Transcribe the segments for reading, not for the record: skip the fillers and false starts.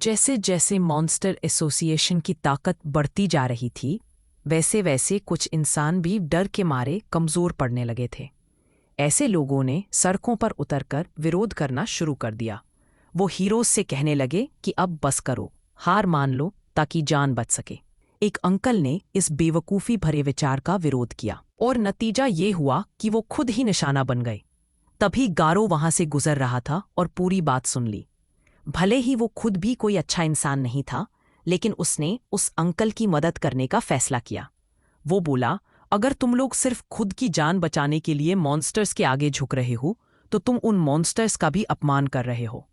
जैसे जैसे monster association की ताकत बढ़ती जा रही थी, वैसे वैसे कुछ इंसान भी डर के मारे कमज़ोर पड़ने लगे थे। ऐसे लोगों ने सड़कों पर उतरकर विरोध करना शुरू कर दिया। वो हीरोज से कहने लगे कि अब बस करो, हार मान लो ताकि जान बच सके। एक अंकल ने इस बेवकूफ़ी भरे विचार का विरोध किया और नतीजा ये हुआ कि वो खुद ही निशाना बन गए। तभी गारो वहां से गुजर रहा था और पूरी बात सुन ली। भले ही वो खुद भी कोई अच्छा इंसान नहीं था, लेकिन उसने उस अंकल की मदद करने का फैसला किया। वो बोला, अगर तुम लोग सिर्फ खुद की जान बचाने के लिए मॉन्स्टर्स के आगे झुक रहे हो, तो तुम उन मॉन्स्टर्स का भी अपमान कर रहे हो।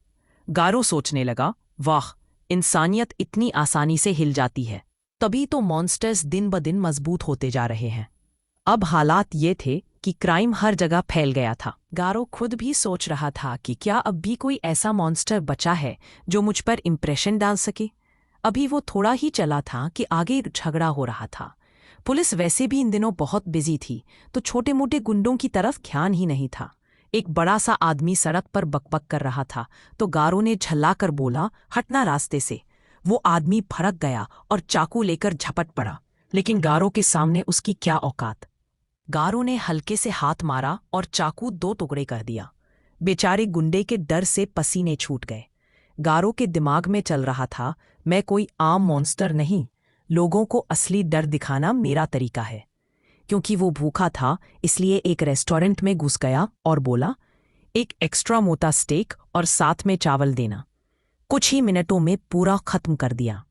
गारो सोचने लगा, वाह, इंसानियत इतनी आसानी से हिल जाती है। तभी तो मॉन्स्टर्स दिन ब दिन मजबूत होते जा रहे हैं। अब हालात ये थे कि क्राइम हर जगह फैल गया था। गारो खुद भी सोच रहा था कि क्या अब भी कोई ऐसा मॉन्स्टर बचा है जो मुझ पर इम्प्रेशन डाल सके। अभी वो थोड़ा ही चला था कि आगे झगड़ा हो रहा था। पुलिस वैसे भी इन दिनों बहुत बिजी थी, तो छोटे मोटे गुंडों की तरफ ध्यान ही नहीं था। एक बड़ा सा आदमी सड़क पर बकबक कर रहा था, तो गारो ने झल्लाकर बोला, हटना रास्ते से। वो आदमी भड़क गया और चाकू लेकर झपट पड़ा, लेकिन गारो के सामने उसकी क्या औकात। गारो ने हल्के से हाथ मारा और चाकू 2 टुकड़े कर दिया। बेचारे गुंडे के डर से पसीने छूट गए। गारो के दिमाग में चल रहा था, मैं कोई आम मॉन्स्टर नहीं, लोगों को असली डर दिखाना मेरा तरीका है। क्योंकि वो भूखा था, इसलिए एक रेस्टोरेंट में घुस गया और बोला, एक एक्स्ट्रा मोटा स्टेक और साथ में चावल देना। कुछ ही मिनटों में पूरा खत्म कर दिया।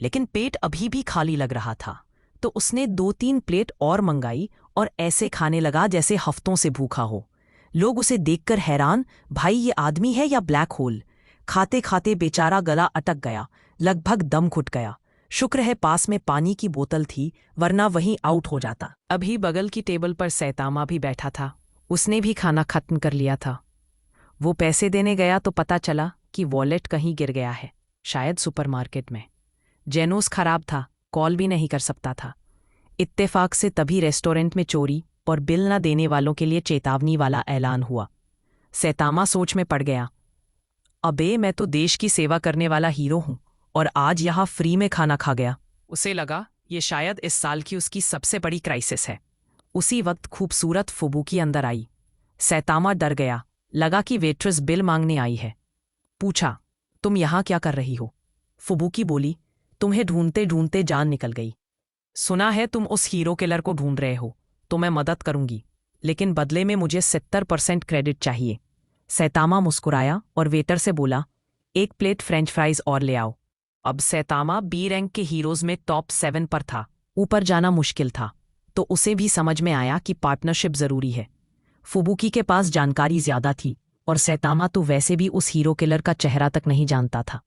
लेकिन पेट अभी भी खाली लग रहा था, तो उसने 2-3 प्लेट और मंगाई और ऐसे खाने लगा जैसे हफ्तों से भूखा हो। लोग उसे देखकर हैरान, भाई ये आदमी है या ब्लैक होल। खाते खाते बेचारा गला अटक गया, लगभग दम घुट गया। शुक्र है पास में पानी की बोतल थी, वरना वहीं आउट हो जाता। अभी बगल की टेबल पर सैतामा भी बैठा था। उसने भी खाना खत्म कर लिया था। वो पैसे देने गया तो पता चला कि वॉलेट कहीं गिर गया है, शायद सुपरमार्केट में। जेनोस खराब था, कॉल भी नहीं कर सकता था। इत्तेफाक से तभी रेस्टोरेंट में चोरी और बिल न देने वालों के लिए चेतावनी वाला ऐलान हुआ। सैतामा सोच में पड़ गया, अबे मैं तो देश की सेवा करने वाला हीरो हूं और आज यहां फ्री में खाना खा गया। उसे लगा ये शायद इस साल की उसकी सबसे बड़ी क्राइसिस है। उसी वक्त खूबसूरत फुबुकी अंदर आई। सैतामा डर गया, लगा कि वेट्रेस बिल मांगने आई है। पूछा, तुम यहां क्या कर रही हो? फुबुकी बोली, तुम्हें ढूंढते ढूंढते जान निकल गई। सुना है तुम उस हीरो किलर को ढूंढ रहे हो, तो मैं मदद करूंगी, लेकिन बदले में मुझे 70% क्रेडिट चाहिए। सैतामा मुस्कुराया और वेटर से बोला, 1 प्लेट फ्रेंच फ्राइज और ले आओ। अब सैतामा बी रैंक के हीरोज में टॉप 7 पर था। ऊपर जाना मुश्किल था, तो उसे भी समझ में आया कि पार्टनरशिप जरूरी है। फुबुकी के पास जानकारी ज्यादा थी और सैतामा तो वैसे भी उस हीरो किलर का चेहरा तक नहीं जानता था।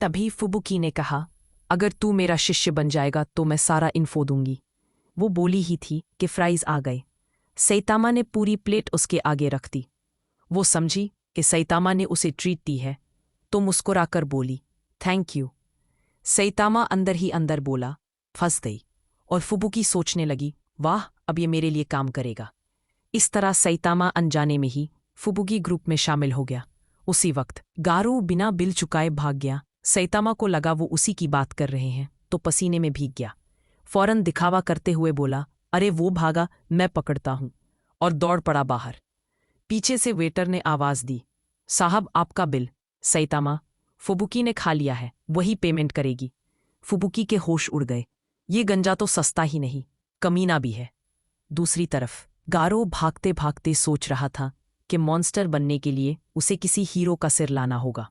तभी फुबुकी ने कहा, अगर तू मेरा शिष्य बन जाएगा तो मैं सारा इन्फो दूंगी। वो बोली ही थी कि फ्राइज आ गए। सैतामा ने पूरी प्लेट उसके आगे रख दी। वो समझी कि सैतामा ने उसे ट्रीट दी है, तो मुस्कुराकर बोली, थैंक यू। सैतामा अंदर ही अंदर बोला, फंस गई। और फुबुकी सोचने लगी, वाह, अब ये मेरे लिए काम करेगा। इस तरह सैतामा अनजाने में ही फुबुकी ग्रुप में शामिल हो गया। उसी वक्त गारो बिना बिल चुकाए भाग गया। सैतामा को लगा वो उसी की बात कर रहे हैं, तो पसीने में भीग गया। फौरन दिखावा करते हुए बोला, अरे वो भागा, मैं पकड़ता हूं, और दौड़ पड़ा बाहर। पीछे से वेटर ने आवाज दी, साहब आपका बिल। सैतामा, फुबुकी ने खा लिया है, वही पेमेंट करेगी। फुबुकी के होश उड़ गए। ये गंजा तो सस्ता ही नहीं, कमीना भी है। दूसरी तरफ गारो भागते भागते सोच रहा था कि मॉन्स्टर बनने के लिए उसे किसी हीरो का सिर लाना होगा।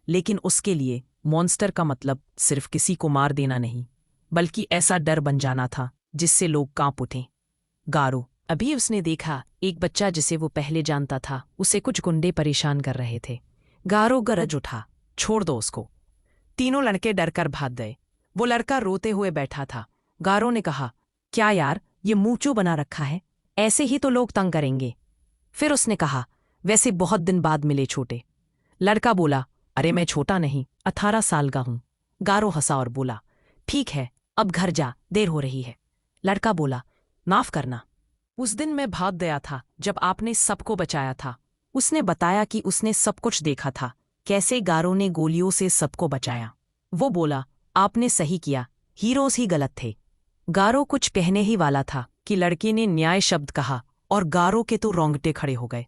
लेकिन उसके लिए मॉन्स्टर का मतलब सिर्फ किसी को मार देना नहीं, बल्कि ऐसा डर बन जाना था जिससे लोग कांप उठें। गारो, अभी उसने देखा एक बच्चा जिसे वो पहले जानता था, उसे कुछ गुंडे परेशान कर रहे थे। गारो गरज उठा, छोड़ दो उसको। तीनों लड़के डरकर भाग गए। वो लड़का रोते हुए बैठा था। गारो ने कहा, क्या यार, ये मुंह क्यों बना रखा है? ऐसे ही तो लोग तंग करेंगे। फिर उसने कहा, वैसे बहुत दिन बाद मिले छोटे। लड़का बोला, अरे मैं छोटा नहीं, 18 साल का हूं। गारो हंसा और बोला, ठीक है, अब घर जा, देर हो रही है। लड़का बोला, माफ करना, उस दिन मैं भाग गया था जब आपने सबको बचाया था। उसने बताया कि उसने सब कुछ देखा था, कैसे गारो ने गोलियों से सबको बचाया। वो बोला, आपने सही किया, हीरोज ही गलत थे। गारो कुछ कहने ही वाला था कि लड़के ने न्याय शब्द कहा और गारो के तो रोंगटे खड़े हो गए।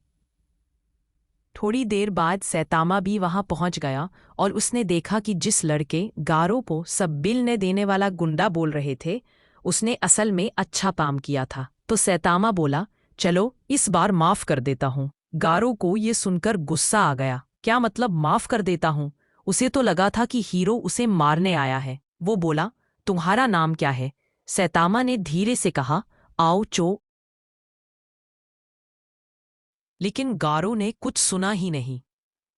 थोड़ी देर बाद सैतामा भी वहां पहुंच गया और उसने देखा कि जिस लड़के गारो को सब बिल ने देने वाला गुंडा बोल रहे थे, उसने असल में अच्छा काम किया था। तो सैतामा बोला, चलो इस बार माफ कर देता हूँ। गारो को ये सुनकर गुस्सा आ गया। क्या मतलब माफ कर देता हूँ? उसे तो लगा था कि हीरो उसे मारने आया है। वो बोला, तुम्हारा नाम क्या है? सैतामा ने धीरे से कहा, आओ चो। लेकिन गारो ने कुछ सुना ही नहीं।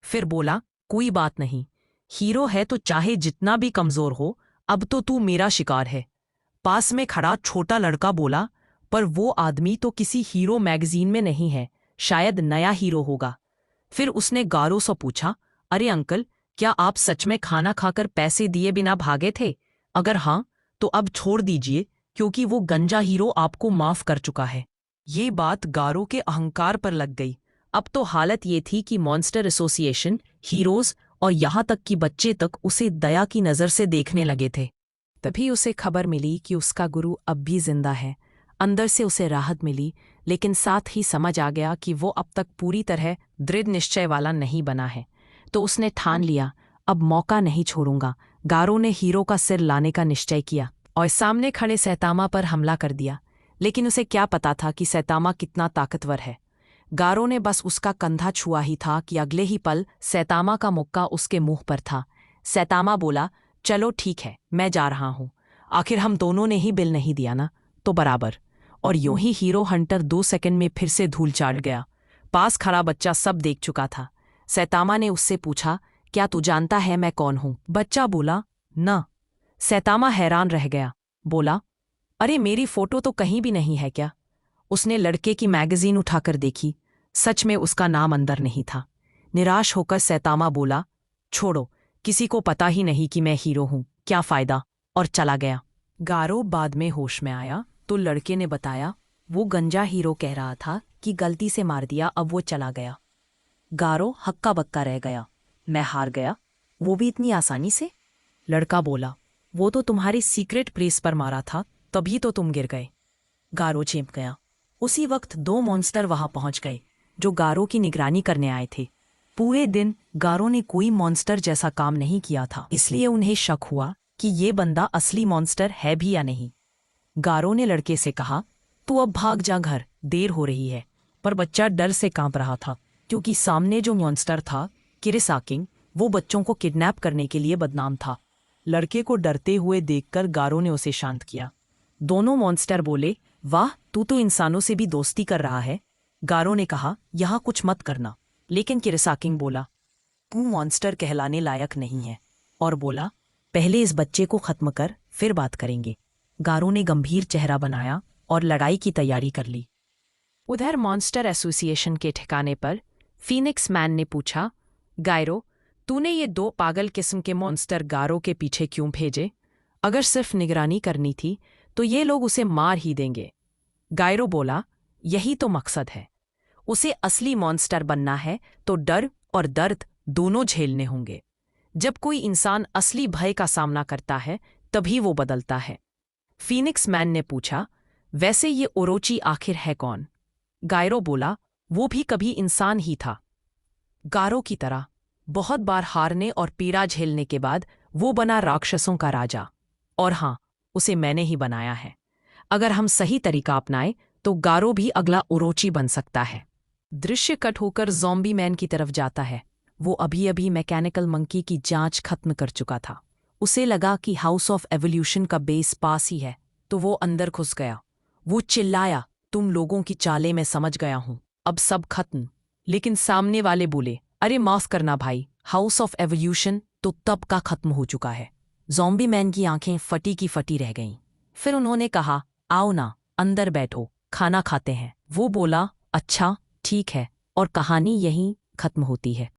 फिर बोला, कोई बात नहीं, हीरो है तो चाहे जितना भी कमजोर हो, अब तो तू मेरा शिकार है। पास में खड़ा छोटा लड़का बोला, पर वो आदमी तो किसी हीरो मैगजीन में नहीं है, शायद नया हीरो होगा। फिर उसने गारो से पूछा, अरे अंकल, क्या आप सच में खाना खाकर पैसे दिए बिना भागे थे? अगर हाँ, तो अब छोड़ दीजिए, क्योंकि वो गंजा हीरो आपको माफ कर चुका है। ये बात गारो के अहंकार पर लग गई। अब तो हालत ये थी कि मॉन्स्टर एसोसिएशन, हीरोज और यहाँ तक कि बच्चे तक उसे दया की नज़र से देखने लगे थे। तभी उसे खबर मिली कि उसका गुरु अब भी जिंदा है। अंदर से उसे राहत मिली, लेकिन साथ ही समझ आ गया कि वो अब तक पूरी तरह दृढ़ निश्चय वाला नहीं बना है। तो उसने ठान लिया, अब मौका नहीं छोड़ूंगा। गारो ने हीरो का सिर लाने का निश्चय किया और सामने खड़े सैतामा पर हमला कर दिया। लेकिन उसे क्या पता था कि सैतामा कितना ताकतवर है। गारो ने बस उसका कंधा छुआ ही था कि अगले ही पल सैतामा का मुक्का उसके मुंह पर था। सैतामा बोला, चलो ठीक है, मैं जा रहा हूं। आखिर हम दोनों ने ही बिल नहीं दिया ना, तो बराबर। और यूं ही हीरो हंटर 2 सेकंड में फिर से धूल चाट गया। पास खड़ा बच्चा सब देख चुका था। सैतामा ने उससे पूछा, क्या तू जानता है मैं कौन हूं? बच्चा बोला, न। सैतामा हैरान रह गया, बोला, अरे मेरी फोटो तो कहीं भी नहीं है क्या? उसने लड़के की मैगजीन उठाकर देखी। सच में उसका नाम अंदर नहीं था। निराश होकर सैतामा बोला, छोड़ो, किसी को पता ही नहीं कि मैं हीरो हूं, क्या फायदा, और चला गया। गारो बाद में होश में आया तो लड़के ने बताया, वो गंजा हीरो कह रहा था कि गलती से मार दिया, अब वो चला गया। गारो हक्का बक्का रह गया, मैं हार गया? वो भी इतनी आसानी से? लड़का बोला, वो तो तुम्हारी सीक्रेट प्लेस पर मारा था, तभी तो तुम गिर गए। गारो चेंप गया। उसी वक्त 2 मॉन्स्टर वहां पहुंच गए, जो गारो की निगरानी करने आए थे। पूरे दिन गारो ने कोई मॉन्स्टर जैसा काम नहीं किया था, इसलिए उन्हें शक हुआ कि ये बंदा असली मॉन्स्टर है भी या नहीं। गारो ने लड़के से कहा, तू अब भाग जा घर, देर हो रही है। पर बच्चा डर से कांप रहा था, क्योंकि सामने जो मॉन्स्टर था, किरिसाकिंग, वो बच्चों को किडनैप करने के लिए बदनाम था। लड़के को डरते हुए देखकर गारो ने उसे शांत किया। दोनों मॉन्स्टर बोले, वाह, तू तो इंसानों से भी दोस्ती कर रहा है। गारो ने कहा, यहाँ कुछ मत करना। लेकिन किरिसाकिंग बोला, तू मॉन्स्टर कहलाने लायक नहीं है, और बोला, पहले इस बच्चे को खत्म कर, फिर बात करेंगे। गारो ने गंभीर चेहरा बनाया और लड़ाई की तैयारी कर ली। उधर मॉन्स्टर एसोसिएशन के ठिकाने पर फीनिक्स मैन ने पूछा, गायरो, तूने ये 2 पागल किस्म के मॉन्स्टर गारो के पीछे क्यों भेजे? अगर सिर्फ निगरानी करनी थी तो ये लोग उसे मार ही देंगे। गायरो बोला, यही तो मकसद है। उसे असली मॉन्स्टर बनना है तो डर और दर्द दोनों झेलने होंगे। जब कोई इंसान असली भय का सामना करता है, तभी वो बदलता है। फीनिक्स मैन ने पूछा, वैसे ये ओरोची आखिर है कौन? गायरो बोला, वो भी कभी इंसान ही था, गारो की तरह। बहुत बार हारने और पीड़ा झेलने के बाद वो बना राक्षसों का राजा। और हाँ, उसे मैंने ही बनाया है। अगर हम सही तरीका अपनाएं तो गारो भी अगला ओरोची बन सकता है। दृश्य कट होकर ज़ॉम्बी मैन की तरफ जाता है। वो अभी अभी मैकेनिकल मंकी की जांच खत्म कर चुका था। उसे लगा कि हाउस ऑफ एवोल्यूशन का बेस पास ही है, तो वो अंदर घुस गया। वो चिल्लाया, तुम लोगों की चालें मैं समझ गया हूं, अब सब खत्म। लेकिन सामने वाले बोले, अरे माफ करना भाई, हाउस ऑफ एवोल्यूशन तो तब का खत्म हो चुका है। ज़ॉम्बी मैन की आंखें फटी की फटी रह गईं। फिर उन्होंने कहा, आओ ना, अंदर बैठो, खाना खाते हैं। वो बोला, अच्छा ठीक है, और कहानी यहीं खत्म होती है।